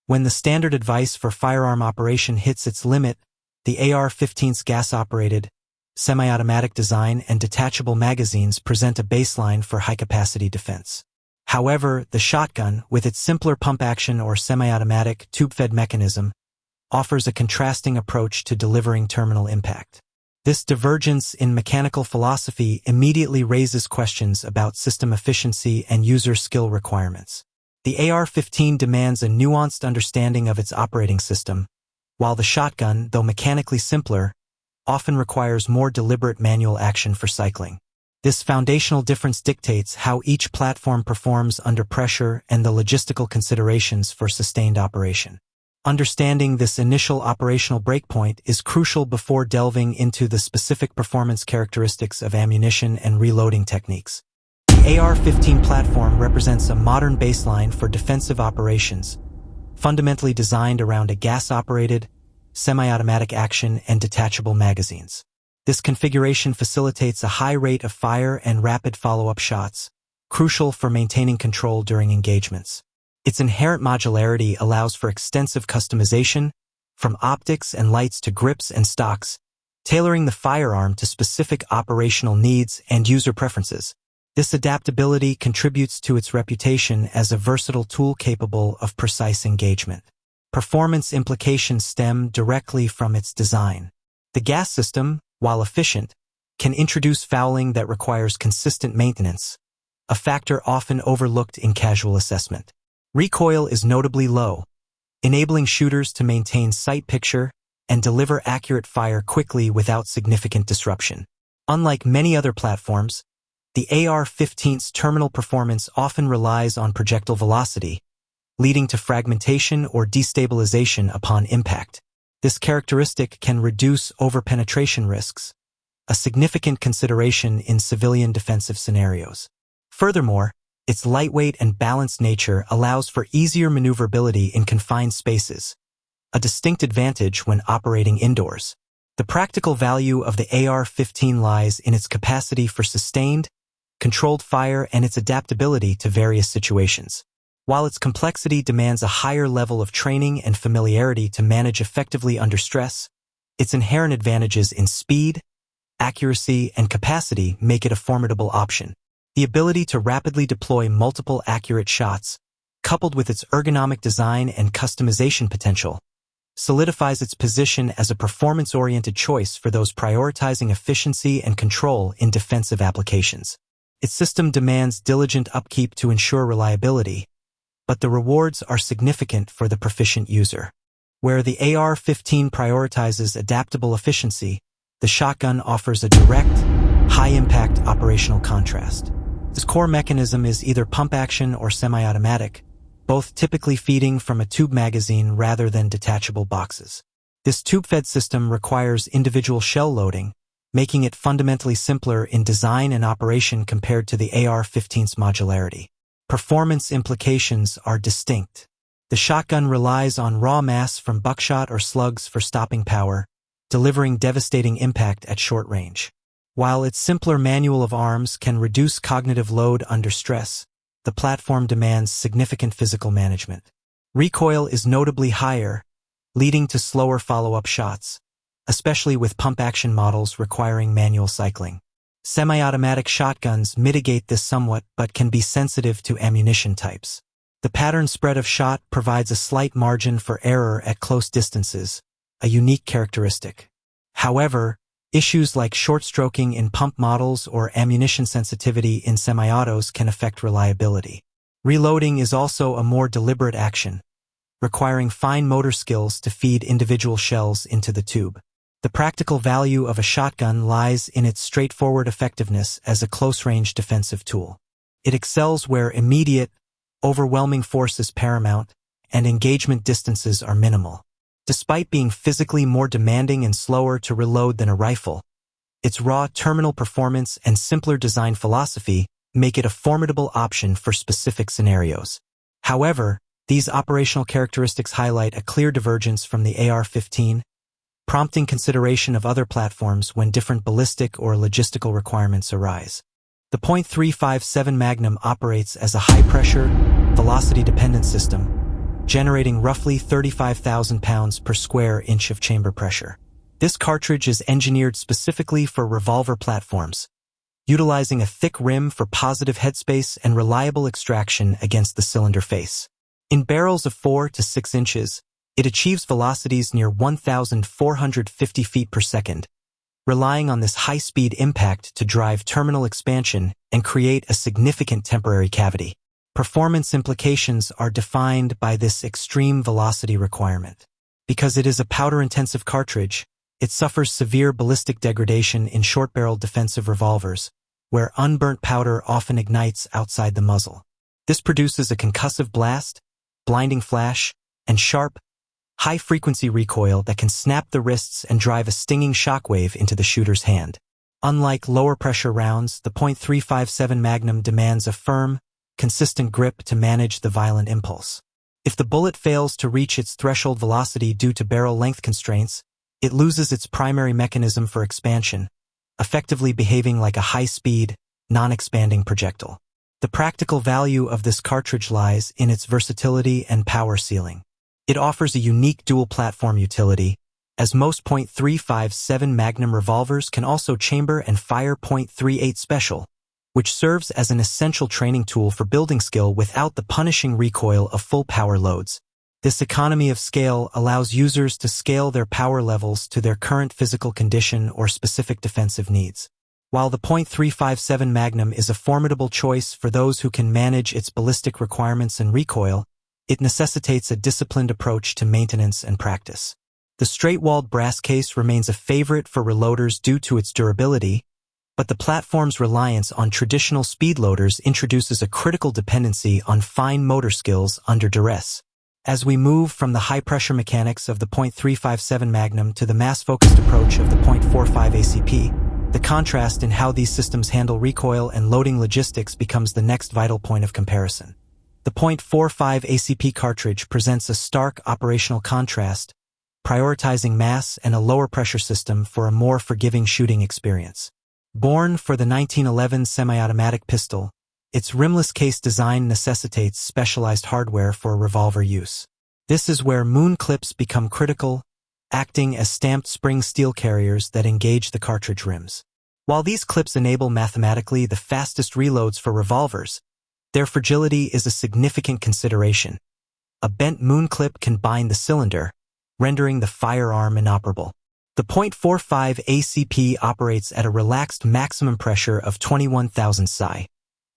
When the standard advice for firearm operation hits its limit, the AR-15's gas-operated, semi-automatic design and detachable magazines present a baseline for high-capacity defense. However, the shotgun, with its simpler pump action or semi-automatic, tube-fed mechanism, offers a contrasting approach to delivering terminal impact. This divergence in mechanical philosophy immediately raises questions about system efficiency and user skill requirements. The AR-15 demands a nuanced understanding of its operating system, while the shotgun, though mechanically simpler, often requires more deliberate manual action for cycling. This foundational difference dictates how each platform performs under pressure and the logistical considerations for sustained operation. Understanding this initial operational breakpoint is crucial before delving into the specific performance characteristics of ammunition and reloading techniques. The AR-15 platform represents a modern baseline for defensive operations, fundamentally designed around a gas-operated, semi-automatic action and detachable magazines. This configuration facilitates a high rate of fire and rapid follow-up shots, crucial for maintaining control during engagements. Its inherent modularity allows for extensive customization, from optics and lights to grips and stocks, tailoring the firearm to specific operational needs and user preferences. This adaptability contributes to its reputation as a versatile tool capable of precise engagement. Performance implications stem directly from its design. The gas system, while efficient, can introduce fouling that requires consistent maintenance, a factor often overlooked in casual assessment. Recoil is notably low, enabling shooters to maintain sight picture and deliver accurate fire quickly without significant disruption. Unlike many other platforms, the AR-15's terminal performance often relies on projectile velocity, leading to fragmentation or destabilization upon impact. This characteristic can reduce over-penetration risks, a significant consideration in civilian defensive scenarios. Furthermore, its lightweight and balanced nature allows for easier maneuverability in confined spaces, a distinct advantage when operating indoors. The practical value of the AR-15 lies in its capacity for sustained, controlled fire and its adaptability to various situations. While its complexity demands a higher level of training and familiarity to manage effectively under stress, its inherent advantages in speed, accuracy, and capacity make it a formidable option. The ability to rapidly deploy multiple accurate shots, coupled with its ergonomic design and customization potential, solidifies its position as a performance-oriented choice for those prioritizing efficiency and control in defensive applications. Its system demands diligent upkeep to ensure reliability, but the rewards are significant for the proficient user. Where the AR-15 prioritizes adaptable efficiency, the shotgun offers a direct, high-impact operational contrast. Its core mechanism is either pump action or semi-automatic, both typically feeding from a tube magazine rather than detachable boxes. This tube-fed system requires individual shell loading, making it fundamentally simpler in design and operation compared to the AR-15's modularity. Performance implications are distinct. The shotgun relies on raw mass from buckshot or slugs for stopping power, delivering devastating impact at short range. While its simpler manual of arms can reduce cognitive load under stress, the platform demands significant physical management. Recoil is notably higher, leading to slower follow-up shots, especially with pump-action models requiring manual cycling. Semi-automatic shotguns mitigate this somewhat but can be sensitive to ammunition types. The pattern spread of shot provides a slight margin for error at close distances, a unique characteristic. However, issues like short-stroking in pump models or ammunition sensitivity in semi-autos can affect reliability. Reloading is also a more deliberate action, requiring fine motor skills to feed individual shells into the tube. The practical value of a shotgun lies in its straightforward effectiveness as a close-range defensive tool. It excels where immediate, overwhelming force is paramount and engagement distances are minimal. Despite being physically more demanding and slower to reload than a rifle, its raw terminal performance and simpler design philosophy make it a formidable option for specific scenarios. However, these operational characteristics highlight a clear divergence from the AR-15, prompting consideration of other platforms when different ballistic or logistical requirements arise. The .357 Magnum operates as a high-pressure, velocity-dependent system, generating roughly 35,000 pounds per square inch of chamber pressure. This cartridge is engineered specifically for revolver platforms, utilizing a thick rim for positive headspace and reliable extraction against the cylinder face. In barrels of 4 to 6 inches, it achieves velocities near 1,450 feet per second, relying on this high-speed impact to drive terminal expansion and create a significant temporary cavity. Performance implications are defined by this extreme velocity requirement. Because it is a powder-intensive cartridge, it suffers severe ballistic degradation in short-barreled defensive revolvers, where unburnt powder often ignites outside the muzzle. This produces a concussive blast, blinding flash, and sharp, high-frequency recoil that can snap the wrists and drive a stinging shockwave into the shooter's hand. Unlike lower-pressure rounds, the .357 Magnum demands a firm, consistent grip to manage the violent impulse. If the bullet fails to reach its threshold velocity due to barrel length constraints, it loses its primary mechanism for expansion, effectively behaving like a high-speed, non-expanding projectile. The practical value of this cartridge lies in its versatility and power ceiling. It offers a unique dual-platform utility, as most .357 Magnum revolvers can also chamber and fire .38 Special, which serves as an essential training tool for building skill without the punishing recoil of full power loads. This economy of scale allows users to scale their power levels to their current physical condition or specific defensive needs. While the .357 Magnum is a formidable choice for those who can manage its ballistic requirements and recoil, it necessitates a disciplined approach to maintenance and practice. The straight-walled brass case remains a favorite for reloaders due to its durability, but the platform's reliance on traditional speed loaders introduces a critical dependency on fine motor skills under duress. As we move from the high-pressure mechanics of the .357 Magnum to the mass-focused approach of the .45 ACP, the contrast in how these systems handle recoil and loading logistics becomes the next vital point of comparison. The .45 ACP cartridge presents a stark operational contrast, prioritizing mass and a lower-pressure system for a more forgiving shooting experience. Born for the 1911 semi-automatic pistol, its rimless case design necessitates specialized hardware for revolver use. This is where moon clips become critical, acting as stamped spring steel carriers that engage the cartridge rims. While these clips enable mathematically the fastest reloads for revolvers, their fragility is a significant consideration. A bent moon clip can bind the cylinder, rendering the firearm inoperable. The .45 ACP operates at a relaxed maximum pressure of 21,000 psi,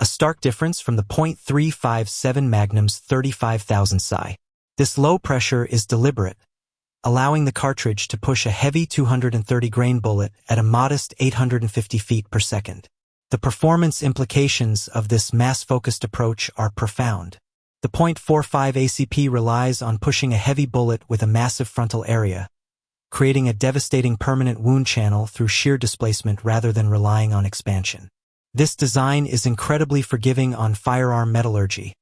a stark difference from the .357 Magnum's 35,000 psi. This low pressure is deliberate, allowing the cartridge to push a heavy 230-grain bullet at a modest 850 feet per second. The performance implications of this mass-focused approach are profound. The .45 ACP relies on pushing a heavy bullet with a massive frontal area, creating a devastating permanent wound channel through sheer displacement rather than relying on expansion. This design is incredibly forgiving on firearm metallurgy,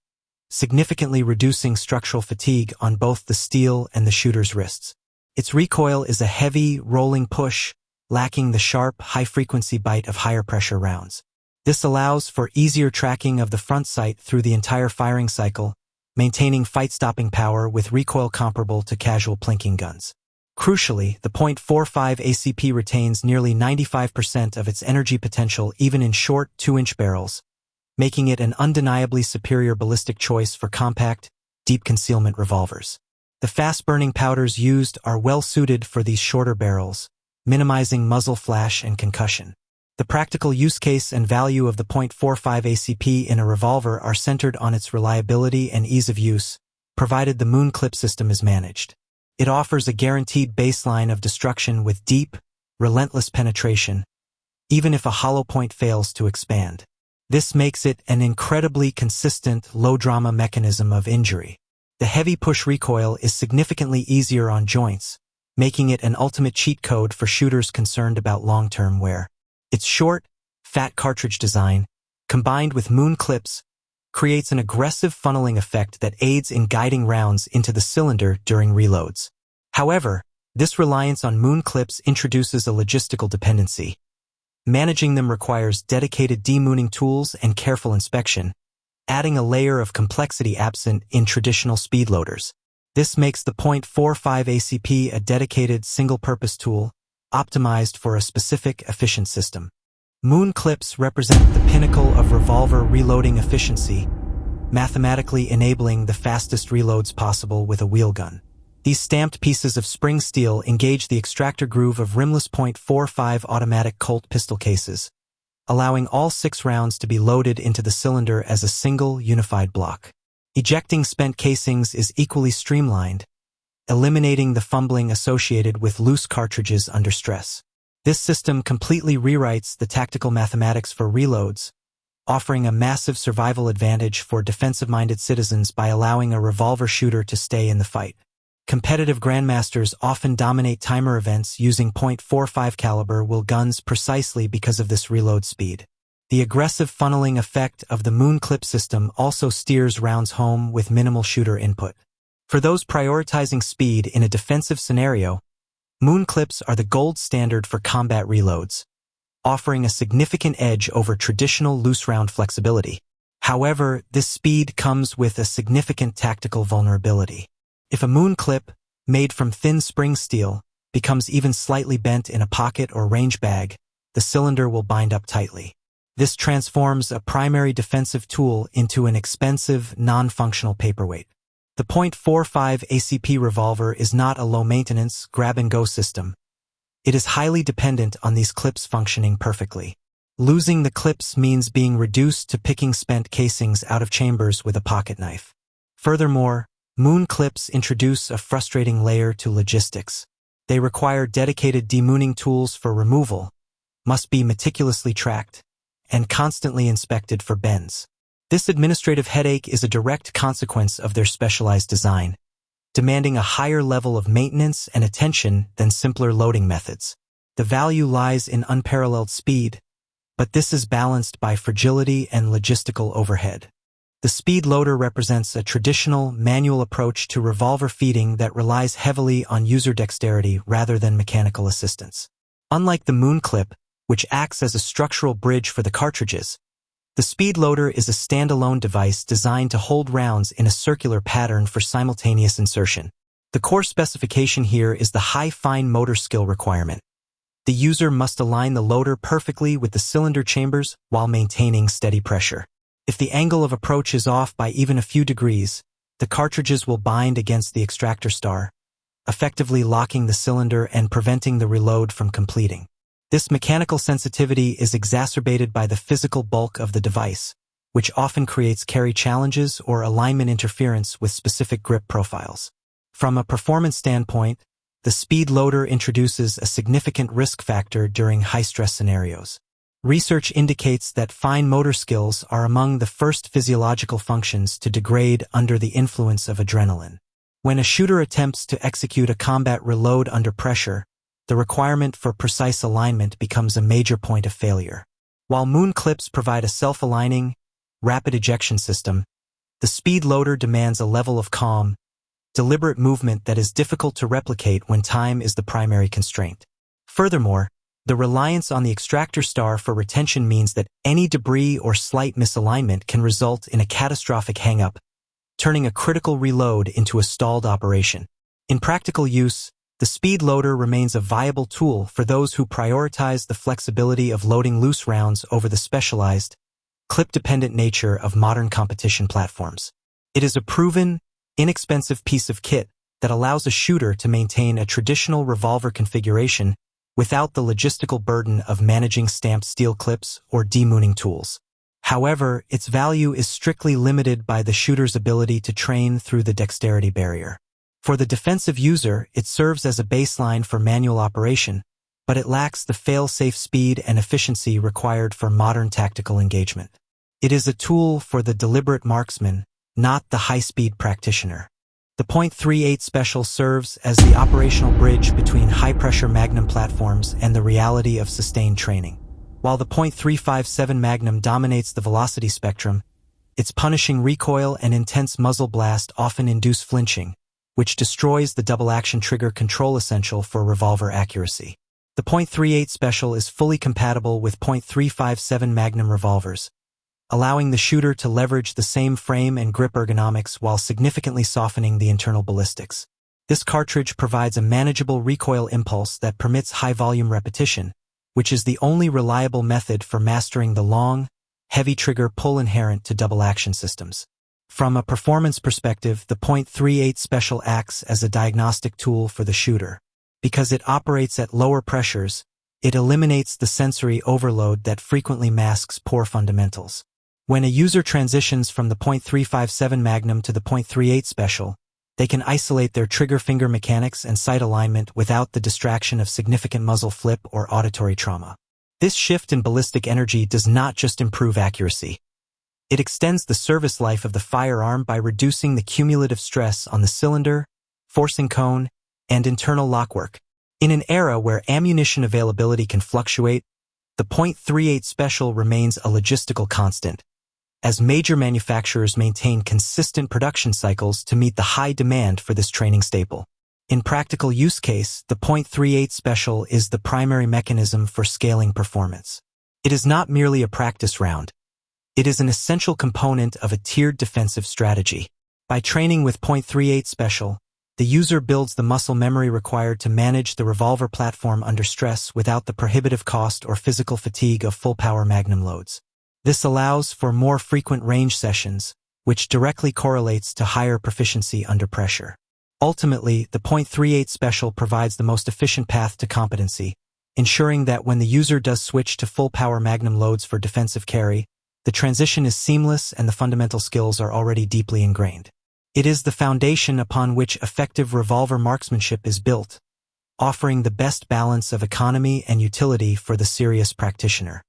significantly reducing structural fatigue on both the steel and the shooter's wrists. Its recoil is a heavy, rolling push, lacking the sharp, high-frequency bite of higher-pressure rounds. This allows for easier tracking of the front sight through the entire firing cycle, maintaining fight-stopping power with recoil comparable to casual plinking guns. Crucially, the .45 ACP retains nearly 95% of its energy potential even in short 2-inch barrels, making it an undeniably superior ballistic choice for compact, deep concealment revolvers. The fast-burning powders used are well-suited for these shorter barrels, minimizing muzzle flash and concussion. The practical use case and value of the .45 ACP in a revolver are centered on its reliability and ease of use, provided the moon clip system is managed. It offers a guaranteed baseline of destruction with deep, relentless penetration, even if a hollow point fails to expand. This makes it an incredibly consistent, low-drama mechanism of injury. The heavy push recoil is significantly easier on joints, making it an ultimate cheat code for shooters concerned about long-term wear. Its short, fat cartridge design, combined with moon clips, creates an aggressive funneling effect that aids in guiding rounds into the cylinder during reloads. However, this reliance on moon clips introduces a logistical dependency. Managing them requires dedicated demooning tools and careful inspection, adding a layer of complexity absent in traditional speed loaders. This makes the .45 ACP a dedicated single-purpose tool, optimized for a specific efficient system. Moon clips represent the pinnacle of revolver reloading efficiency, mathematically enabling the fastest reloads possible with a wheel gun. These stamped pieces of spring steel engage the extractor groove of rimless .45 automatic Colt pistol cases, allowing all 6 rounds to be loaded into the cylinder as a single, unified block. Ejecting spent casings is equally streamlined, eliminating the fumbling associated with loose cartridges under stress. This system completely rewrites the tactical mathematics for reloads, offering a massive survival advantage for defensive-minded citizens by allowing a revolver shooter to stay in the fight. Competitive grandmasters often dominate timer events using .45 caliber will guns precisely because of this reload speed. The aggressive funneling effect of the Moon clip system also steers rounds home with minimal shooter input. For those prioritizing speed in a defensive scenario, Moon clips are the gold standard for combat reloads, offering a significant edge over traditional loose round flexibility. However, this speed comes with a significant tactical vulnerability. If a Moon clip, made from thin spring steel, becomes even slightly bent in a pocket or range bag, the cylinder will bind up tightly. This transforms a primary defensive tool into an expensive, non-functional paperweight. The .45 ACP revolver is not a low-maintenance, grab-and-go system. It is highly dependent on these clips functioning perfectly. Losing the clips means being reduced to picking spent casings out of chambers with a pocket knife. Furthermore, Moon clips introduce a frustrating layer to logistics. They require dedicated demooning tools for removal, must be meticulously tracked, and constantly inspected for bends. This administrative headache is a direct consequence of their specialized design, demanding a higher level of maintenance and attention than simpler loading methods. The value lies in unparalleled speed, but this is balanced by fragility and logistical overhead. The speed loader represents a traditional, manual approach to revolver feeding that relies heavily on user dexterity rather than mechanical assistance. Unlike the Moon clip, which acts as a structural bridge for the cartridges, the speed loader is a standalone device designed to hold rounds in a circular pattern for simultaneous insertion. The core specification here is the high fine motor skill requirement. The user must align the loader perfectly with the cylinder chambers while maintaining steady pressure. If the angle of approach is off by even a few degrees, the cartridges will bind against the extractor star, effectively locking the cylinder and preventing the reload from completing. This mechanical sensitivity is exacerbated by the physical bulk of the device, which often creates carry challenges or alignment interference with specific grip profiles. From a performance standpoint, the speed loader introduces a significant risk factor during high-stress scenarios. Research indicates that fine motor skills are among the first physiological functions to degrade under the influence of adrenaline. When a shooter attempts to execute a combat reload under pressure, the requirement for precise alignment becomes a major point of failure. While Moon clips provide a self-aligning, rapid ejection system, the speed loader demands a level of calm, deliberate movement that is difficult to replicate when time is the primary constraint. Furthermore, the reliance on the extractor star for retention means that any debris or slight misalignment can result in a catastrophic hang-up, turning a critical reload into a stalled operation. In practical use, the speed loader remains a viable tool for those who prioritize the flexibility of loading loose rounds over the specialized, clip-dependent nature of modern competition platforms. It is a proven, inexpensive piece of kit that allows a shooter to maintain a traditional revolver configuration without the logistical burden of managing stamped steel clips or demooning tools. However, its value is strictly limited by the shooter's ability to train through the dexterity barrier. For the defensive user, it serves as a baseline for manual operation, but it lacks the fail-safe speed and efficiency required for modern tactical engagement. It is a tool for the deliberate marksman, not the high-speed practitioner. The .38 Special serves as the operational bridge between high-pressure Magnum platforms and the reality of sustained training. While the .357 Magnum dominates the velocity spectrum, its punishing recoil and intense muzzle blast often induce flinching, which destroys the double-action trigger control essential for revolver accuracy. The .38 Special is fully compatible with .357 Magnum revolvers, allowing the shooter to leverage the same frame and grip ergonomics while significantly softening the internal ballistics. This cartridge provides a manageable recoil impulse that permits high-volume repetition, which is the only reliable method for mastering the long, heavy trigger pull inherent to double-action systems. From a performance perspective, the .38 Special acts as a diagnostic tool for the shooter. Because it operates at lower pressures, it eliminates the sensory overload that frequently masks poor fundamentals. When a user transitions from the .357 Magnum to the .38 Special, they can isolate their trigger finger mechanics and sight alignment without the distraction of significant muzzle flip or auditory trauma. This shift in ballistic energy does not just improve accuracy. It extends the service life of the firearm by reducing the cumulative stress on the cylinder, forcing cone, and internal lockwork. In an era where ammunition availability can fluctuate, the .38 Special remains a logistical constant, as major manufacturers maintain consistent production cycles to meet the high demand for this training staple. In practical use case, the .38 Special is the primary mechanism for scaling performance. It is not merely a practice round. It is an essential component of a tiered defensive strategy. By training with .38 Special, the user builds the muscle memory required to manage the revolver platform under stress without the prohibitive cost or physical fatigue of full-power Magnum loads. This allows for more frequent range sessions, which directly correlates to higher proficiency under pressure. Ultimately, the .38 Special provides the most efficient path to competency, ensuring that when the user does switch to full-power Magnum loads for defensive carry, the transition is seamless and the fundamental skills are already deeply ingrained. It is the foundation upon which effective revolver marksmanship is built, offering the best balance of economy and utility for the serious practitioner.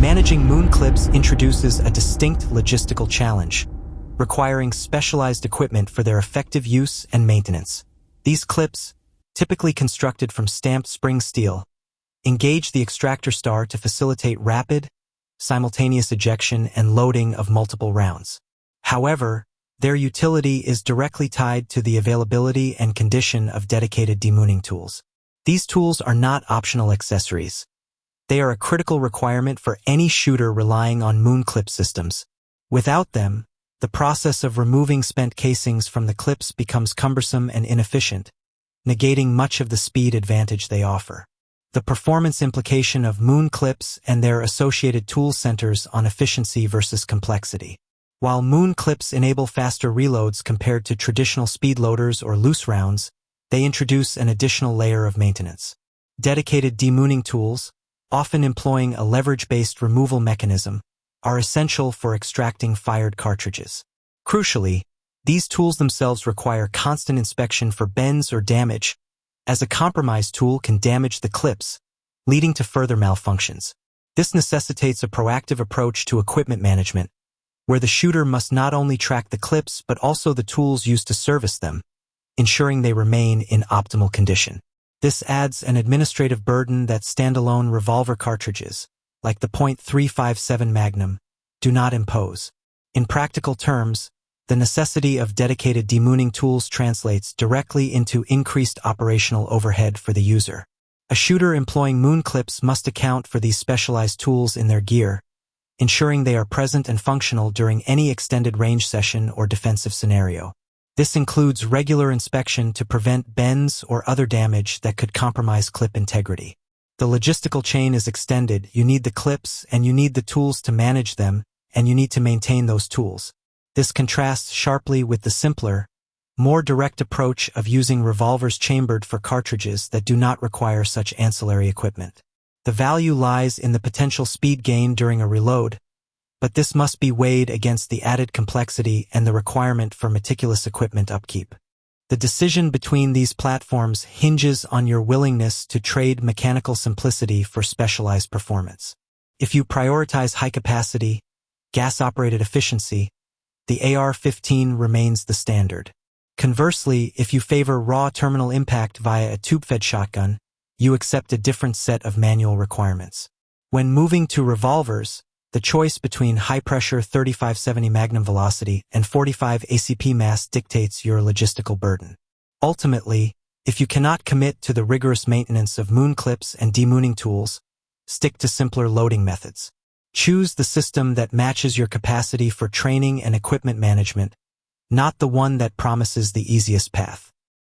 Managing moon clips introduces a distinct logistical challenge, requiring specialized equipment for their effective use and maintenance. These clips, typically constructed from stamped spring steel, engage the extractor star to facilitate rapid, simultaneous ejection and loading of multiple rounds. However, their utility is directly tied to the availability and condition of dedicated demooning tools. These tools are not optional accessories. They are a critical requirement for any shooter relying on moon clip systems. Without them, the process of removing spent casings from the clips becomes cumbersome and inefficient, negating much of the speed advantage they offer. The performance implication of moon clips and their associated tool centers on efficiency versus complexity. While moon clips enable faster reloads compared to traditional speed loaders or loose rounds, they introduce an additional layer of maintenance. Dedicated demooning tools, often employing a leverage-based removal mechanism, are essential for extracting fired cartridges. Crucially, these tools themselves require constant inspection for bends or damage, as a compromised tool can damage the clips, leading to further malfunctions. This necessitates a proactive approach to equipment management, where the shooter must not only track the clips but also the tools used to service them, ensuring they remain in optimal condition. This adds an administrative burden that standalone revolver cartridges, like the .357 Magnum, do not impose. In practical terms, the necessity of dedicated demooning tools translates directly into increased operational overhead for the user. A shooter employing moon clips must account for these specialized tools in their gear, ensuring they are present and functional during any extended range session or defensive scenario. This includes regular inspection to prevent bends or other damage that could compromise clip integrity. The logistical chain is extended. You need the clips and you need the tools to manage them, and you need to maintain those tools. This contrasts sharply with the simpler, more direct approach of using revolvers chambered for cartridges that do not require such ancillary equipment. The value lies in the potential speed gain during a reload, but this must be weighed against the added complexity and the requirement for meticulous equipment upkeep. The decision between these platforms hinges on your willingness to trade mechanical simplicity for specialized performance. If you prioritize high capacity, gas-operated efficiency, the AR-15 remains the standard. Conversely, if you favor raw terminal impact via a tube-fed shotgun, you accept a different set of manual requirements. When moving to revolvers, the choice between high-pressure 3570 Magnum velocity and 45 ACP mass dictates your logistical burden. Ultimately, if you cannot commit to the rigorous maintenance of moon clips and demooning tools, stick to simpler loading methods. Choose the system that matches your capacity for training and equipment management, not the one that promises the easiest path.